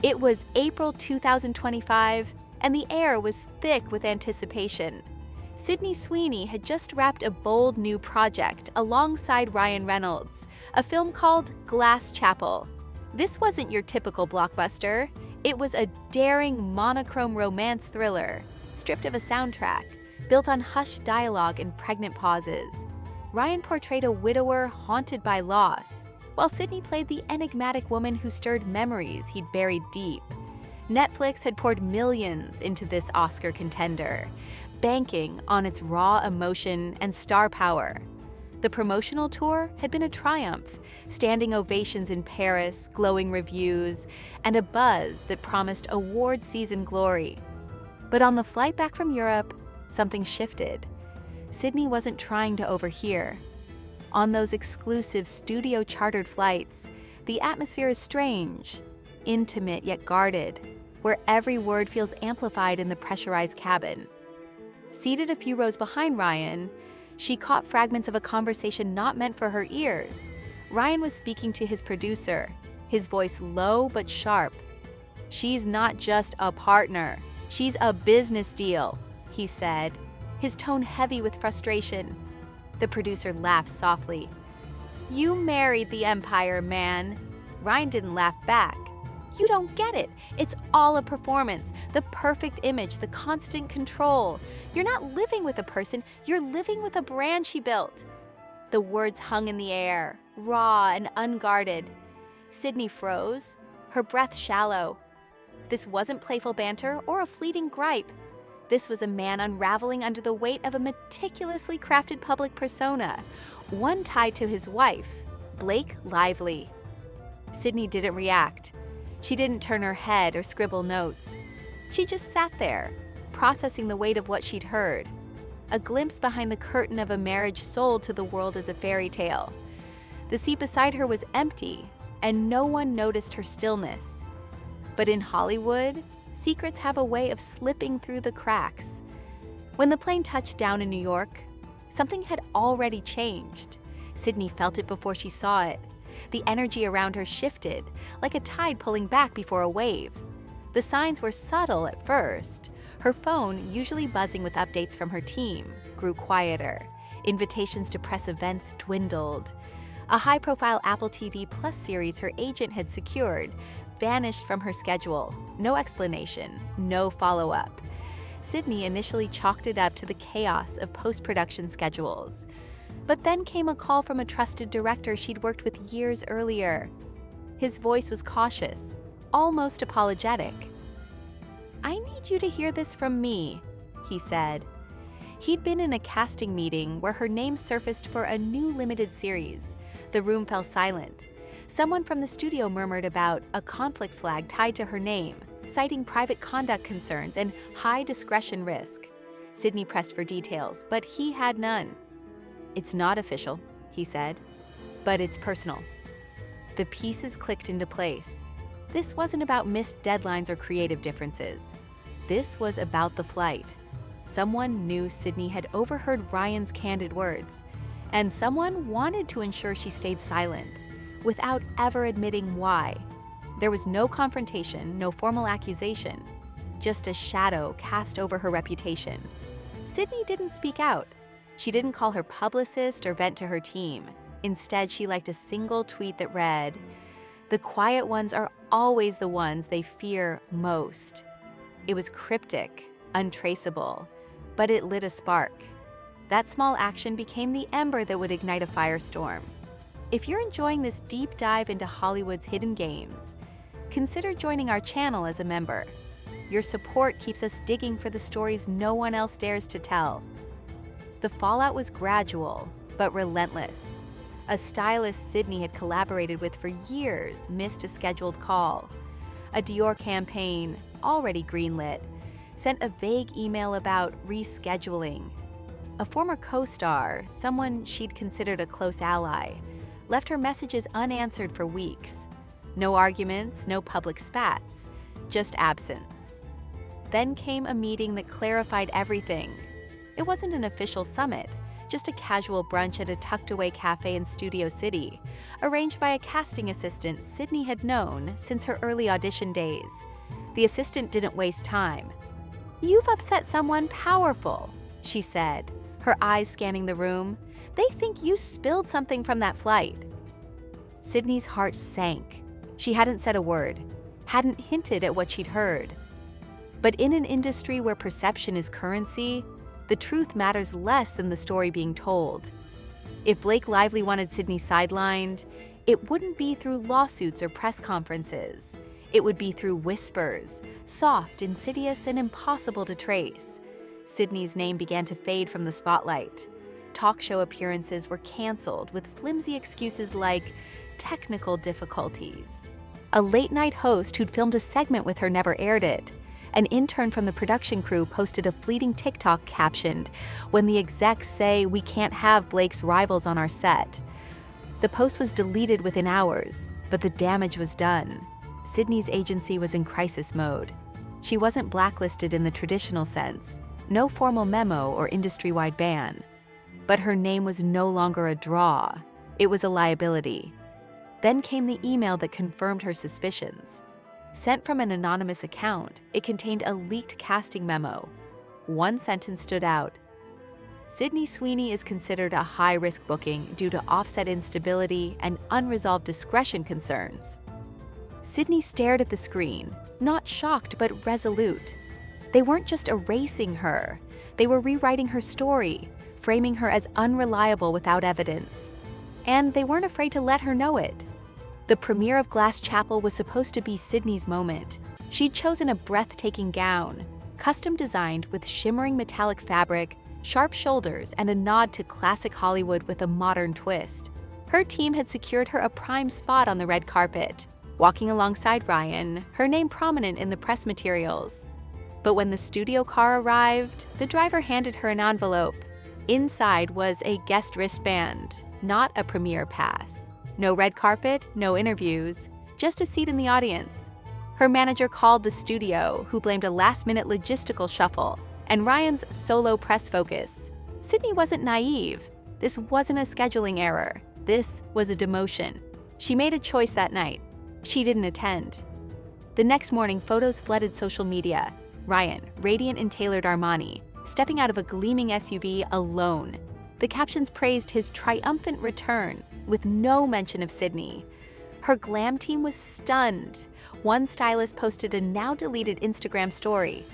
It was April 2025, and the air was thick with anticipation. Sydney Sweeney had just wrapped a bold new project alongside Ryan Reynolds, a film called Glass Chapel. This wasn't your typical blockbuster. It was a daring monochrome romance thriller, stripped of a soundtrack, built on hushed dialogue and pregnant pauses. Ryan portrayed a widower haunted by loss, while Sydney played the enigmatic woman who stirred memories he'd buried deep. Netflix had poured millions into this Oscar contender, banking on its raw emotion and star power. The promotional tour had been a triumph, standing ovations in Paris, glowing reviews, and a buzz that promised award season glory. But on the flight back from Europe, something shifted. Sydney wasn't trying to overhear. On those exclusive studio-chartered flights, the atmosphere is strange, intimate yet guarded, where every word feels amplified in the pressurized cabin. Seated a few rows behind Ryan, she caught fragments of a conversation not meant for her ears. Ryan was speaking to his producer, his voice low but sharp. "She's not just a partner, she's a business deal," he said, his tone heavy with frustration. The producer laughed softly. "You married the empire, man." Ryan didn't laugh back. "You don't get it. It's all a performance, the perfect image, the constant control. You're not living with a person, you're living with a brand she built." The words hung in the air, raw and unguarded. Sydney froze, her breath shallow. This wasn't playful banter or a fleeting gripe. This was a man unraveling under the weight of a meticulously crafted public persona, one tied to his wife, Blake Lively. Sydney didn't react. She didn't turn her head or scribble notes. She just sat there, processing the weight of what she'd heard. A glimpse behind the curtain of a marriage sold to the world as a fairy tale. The seat beside her was empty, and no one noticed her stillness. But in Hollywood, secrets have a way of slipping through the cracks. When the plane touched down in New York, something had already changed. Sydney felt it before she saw it. The energy around her shifted, like a tide pulling back before a wave. The signs were subtle at first. Her phone, usually buzzing with updates from her team, grew quieter. Invitations to press events dwindled. A high-profile Apple TV Plus series her agent had secured vanished from her schedule. No explanation, no follow-up. Sydney initially chalked it up to the chaos of post-production schedules. But then came a call from a trusted director she'd worked with years earlier. His voice was cautious, almost apologetic. "I need you to hear this from me," he said. He'd been in a casting meeting where her name surfaced for a new limited series. The room fell silent. Someone from the studio murmured about a conflict flag tied to her name, citing private conduct concerns and high discretion risk. Sydney pressed for details, but he had none. "It's not official," he said, "but it's personal." The pieces clicked into place. This wasn't about missed deadlines or creative differences. This was about the flight. Someone knew Sydney had overheard Ryan's candid words, and someone wanted to ensure she stayed silent, without ever admitting why. There was no confrontation, no formal accusation, just a shadow cast over her reputation. Sydney didn't speak out. She didn't call her publicist or vent to her team. Instead, she liked a single tweet that read, "The quiet ones are always the ones they fear most." It was cryptic, untraceable, but it lit a spark. That small action became the ember that would ignite a firestorm. If you're enjoying this deep dive into Hollywood's hidden games, consider joining our channel as a member. Your support keeps us digging for the stories no one else dares to tell. The fallout was gradual, but relentless. A stylist Sydney had collaborated with for years missed a scheduled call. A Dior campaign, already greenlit, sent a vague email about rescheduling. A former co-star, someone she'd considered a close ally, left her messages unanswered for weeks. No arguments, no public spats, just absence. Then came a meeting that clarified everything. It wasn't an official summit, just a casual brunch at a tucked-away cafe in Studio City, arranged by a casting assistant Sydney had known since her early audition days. The assistant didn't waste time. "You've upset someone powerful," she said, her eyes scanning the room. "They think you spilled something from that flight." Sydney's heart sank. She hadn't said a word, hadn't hinted at what she'd heard. But in an industry where perception is currency, the truth matters less than the story being told. If Blake Lively wanted Sydney sidelined, it wouldn't be through lawsuits or press conferences. It would be through whispers, soft, insidious, and impossible to trace. Sydney's name began to fade from the spotlight. Talk show appearances were canceled with flimsy excuses like technical difficulties. A late-night host who'd filmed a segment with her never aired it. An intern from the production crew posted a fleeting TikTok captioned, "When the execs say we can't have Blake's rivals on our set." The post was deleted within hours, but the damage was done. Sydney's agency was in crisis mode. She wasn't blacklisted in the traditional sense, no formal memo or industry-wide ban. But her name was no longer a draw, it was a liability. Then came the email that confirmed her suspicions. Sent from an anonymous account, it contained a leaked casting memo. One sentence stood out. "Sydney Sweeney is considered a high-risk booking due to offset instability and unresolved discretion concerns." Sydney stared at the screen, not shocked but resolute. They weren't just erasing her, they were rewriting her story, framing her as unreliable without evidence. And they weren't afraid to let her know it. The premiere of Glass Chapel was supposed to be Sydney's moment. She'd chosen a breathtaking gown, custom designed with shimmering metallic fabric, sharp shoulders, and a nod to classic Hollywood with a modern twist. Her team had secured her a prime spot on the red carpet, walking alongside Ryan, her name prominent in the press materials. But when the studio car arrived, the driver handed her an envelope. Inside was a guest wristband, not a premiere pass. No red carpet, no interviews, just a seat in the audience. Her manager called the studio, who blamed a last-minute logistical shuffle, and Ryan's solo press focus. Sydney wasn't naive. This wasn't a scheduling error. This was a demotion. She made a choice that night. She didn't attend. The next morning, photos flooded social media. Ryan, radiant in tailored Armani, stepping out of a gleaming SUV alone. The captions praised his triumphant return, with no mention of Sydney. Her glam team was stunned. One stylist posted a now-deleted Instagram story.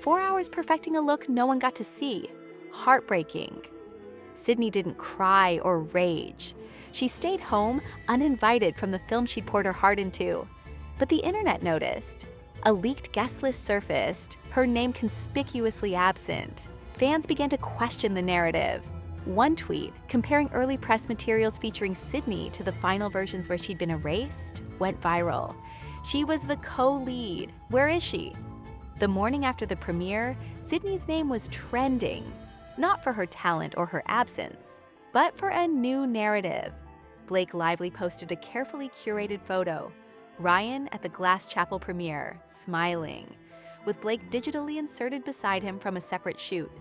4 hours perfecting a look no one got to see. Heartbreaking. Sydney didn't cry or rage. She stayed home, uninvited from the film she'd poured her heart into. But the internet noticed. A leaked guest list surfaced, her name conspicuously absent. Fans began to question the narrative. One tweet, comparing early press materials featuring Sydney to the final versions where she'd been erased, went viral. She was the co-lead. Where is she? The morning after the premiere, Sydney's name was trending, not for her talent or her absence, but for a new narrative. Blake Lively posted a carefully curated photo. Ryan at the Glass Chapel premiere, smiling, with Blake digitally inserted beside him from a separate shoot.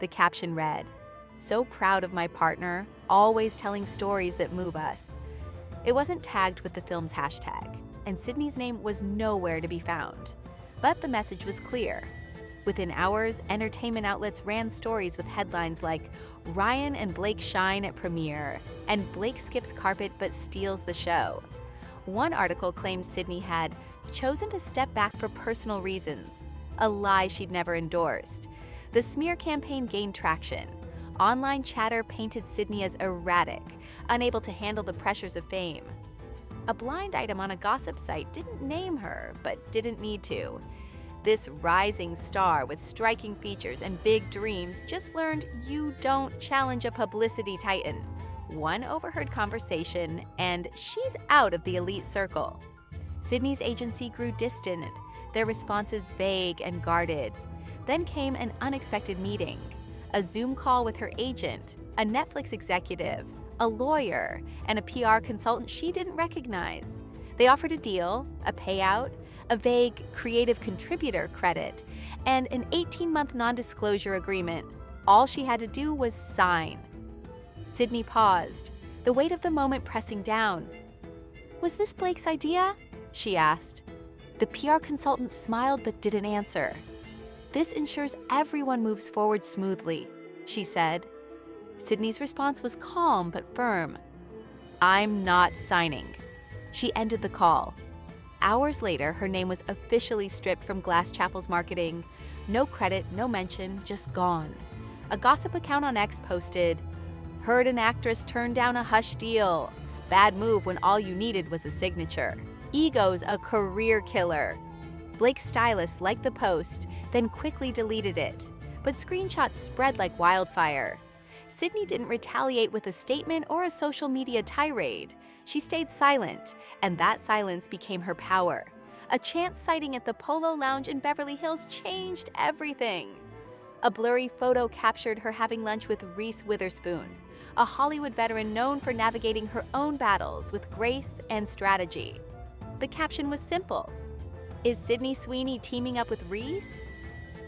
The caption read, "So proud of my partner, always telling stories that move us." It wasn't tagged with the film's hashtag, and Sydney's name was nowhere to be found. But the message was clear. Within hours, entertainment outlets ran stories with headlines like, "Ryan and Blake shine at premiere," and "Blake skips carpet but steals the show." One article claimed Sydney had chosen to step back for personal reasons, a lie she'd never endorsed. The smear campaign gained traction. Online chatter painted Sydney as erratic, unable to handle the pressures of fame. A blind item on a gossip site didn't name her, but didn't need to. This rising star with striking features and big dreams just learned you don't challenge a publicity titan. One overheard conversation, and she's out of the elite circle. Sydney's agency grew distant, their responses vague and guarded. Then came an unexpected meeting. A Zoom call with her agent, a Netflix executive, a lawyer, and a PR consultant she didn't recognize. They offered a deal, a payout, a vague creative contributor credit, and an 18-month non-disclosure agreement. All she had to do was sign. Sydney paused, the weight of the moment pressing down. "Was this Blake's idea?" she asked. The PR consultant smiled but didn't answer. "This ensures everyone moves forward smoothly," she said. Sydney's response was calm but firm. "I'm not signing." She ended the call. Hours later, her name was officially stripped from Glass Chapel's marketing. No credit, no mention, just gone. A gossip account on X posted, "Heard an actress turn down a hush deal. Bad move when all you needed was a signature. Ego's a career killer." Blake's stylist liked the post, then quickly deleted it. But screenshots spread like wildfire. Sydney didn't retaliate with a statement or a social media tirade. She stayed silent, and that silence became her power. A chance sighting at the Polo Lounge in Beverly Hills changed everything. A blurry photo captured her having lunch with Reese Witherspoon, a Hollywood veteran known for navigating her own battles with grace and strategy. The caption was simple: "Is Sydney Sweeney teaming up with Reese?"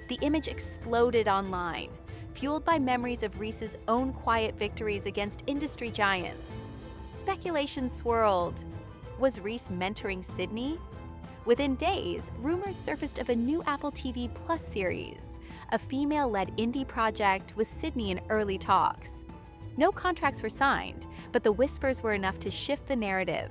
The image exploded online, fueled by memories of Reese's own quiet victories against industry giants. Speculation swirled. Was Reese mentoring Sydney? Within days, rumors surfaced of a new Apple TV Plus series, a female-led indie project with Sydney in early talks. No contracts were signed, but the whispers were enough to shift the narrative.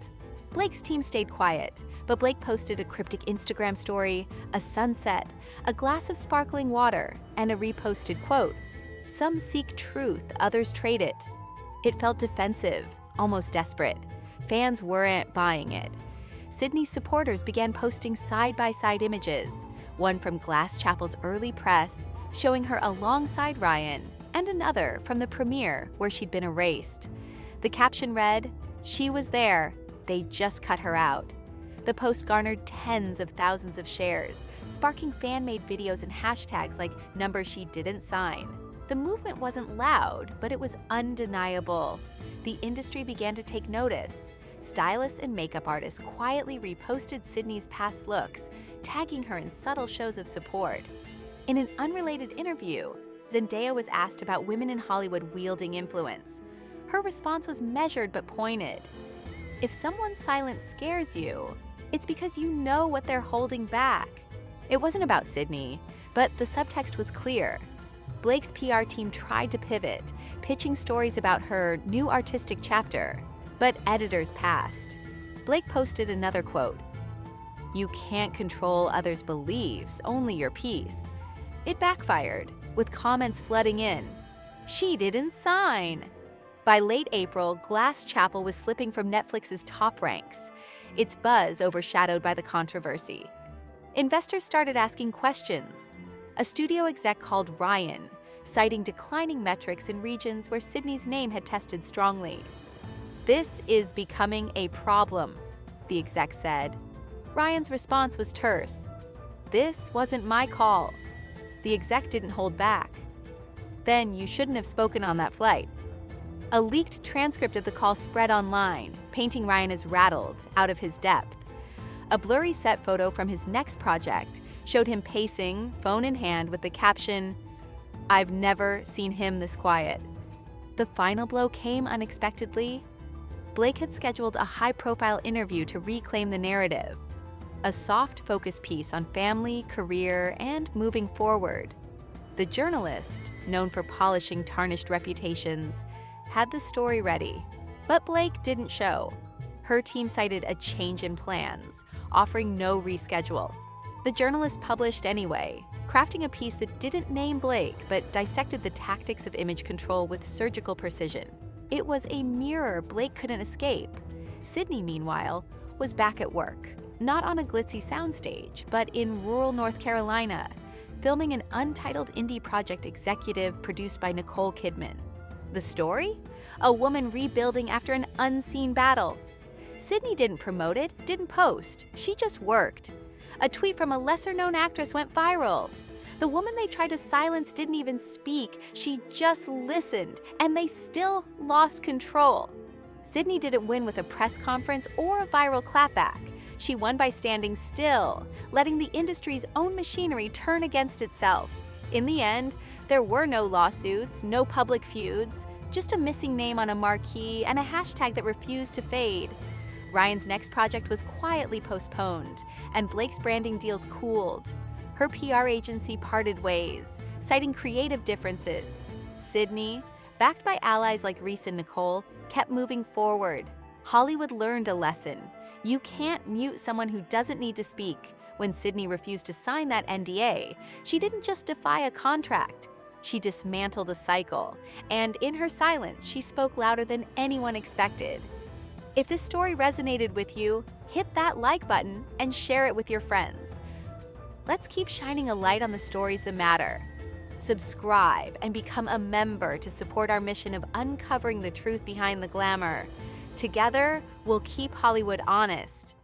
Blake's team stayed quiet, but Blake posted a cryptic Instagram story, a sunset, a glass of sparkling water, and a reposted quote, "Some seek truth, others trade it." It felt defensive, almost desperate. Fans weren't buying it. Sydney's supporters began posting side-by-side images, one from Glass Chapel's early press, showing her alongside Ryan, and another from the premiere where she'd been erased. The caption read, "She was there, they just cut her out." The post garnered tens of thousands of shares, sparking fan-made videos and hashtags like "number she didn't sign." The movement wasn't loud, but it was undeniable. The industry began to take notice. Stylists and makeup artists quietly reposted Sydney's past looks, tagging her in subtle shows of support. In an unrelated interview, Zendaya was asked about women in Hollywood wielding influence. Her response was measured but pointed. If someone's silence scares you, it's because you know what they're holding back. It wasn't about Sydney, but the subtext was clear. Blake's PR team tried to pivot, pitching stories about her new artistic chapter, but editors passed. Blake posted another quote, "You can't control others' beliefs, only your peace." It backfired, with comments flooding in. "She didn't sign." By late April, Glass Chapel was slipping from Netflix's top ranks, its buzz overshadowed by the controversy. Investors started asking questions. A studio exec called Ryan, citing declining metrics in regions where Sydney's name had tested strongly. "This is becoming a problem," the exec said. Ryan's response was terse. "This wasn't my call." The exec didn't hold back. "Then you shouldn't have spoken on that flight." A leaked transcript of the call spread online, painting Ryan as rattled, out of his depth. A blurry set photo from his next project showed him pacing, phone in hand, with the caption, "I've never seen him this quiet." The final blow came unexpectedly. Blake had scheduled a high-profile interview to reclaim the narrative, a soft focus piece on family, career, and moving forward. The journalist, known for polishing tarnished reputations, had the story ready, but Blake didn't show. Her team cited a change in plans, offering no reschedule. The journalist published anyway, crafting a piece that didn't name Blake but dissected the tactics of image control with surgical precision. It was a mirror Blake couldn't escape. Sydney, meanwhile, was back at work, not on a glitzy soundstage, but in rural North Carolina, filming an untitled indie project executive produced by Nicole Kidman. The story? A woman rebuilding after an unseen battle. Sydney didn't promote it, didn't post. She just worked. A tweet from a lesser-known actress went viral. The woman they tried to silence didn't even speak. She just listened, and they still lost control. Sydney didn't win with a press conference or a viral clapback. She won by standing still, letting the industry's own machinery turn against itself. In the end, there were no lawsuits, no public feuds, just a missing name on a marquee and a hashtag that refused to fade. Ryan's next project was quietly postponed, and Blake's branding deals cooled. Her PR agency parted ways, citing creative differences. Sydney, backed by allies like Reese and Nicole, kept moving forward. Hollywood learned a lesson. You can't mute someone who doesn't need to speak. When Sydney refused to sign that NDA, she didn't just defy a contract. She dismantled a cycle, and in her silence, she spoke louder than anyone expected. If this story resonated with you, hit that like button and share it with your friends. Let's keep shining a light on the stories that matter. Subscribe and become a member to support our mission of uncovering the truth behind the glamour. Together, we'll keep Hollywood honest.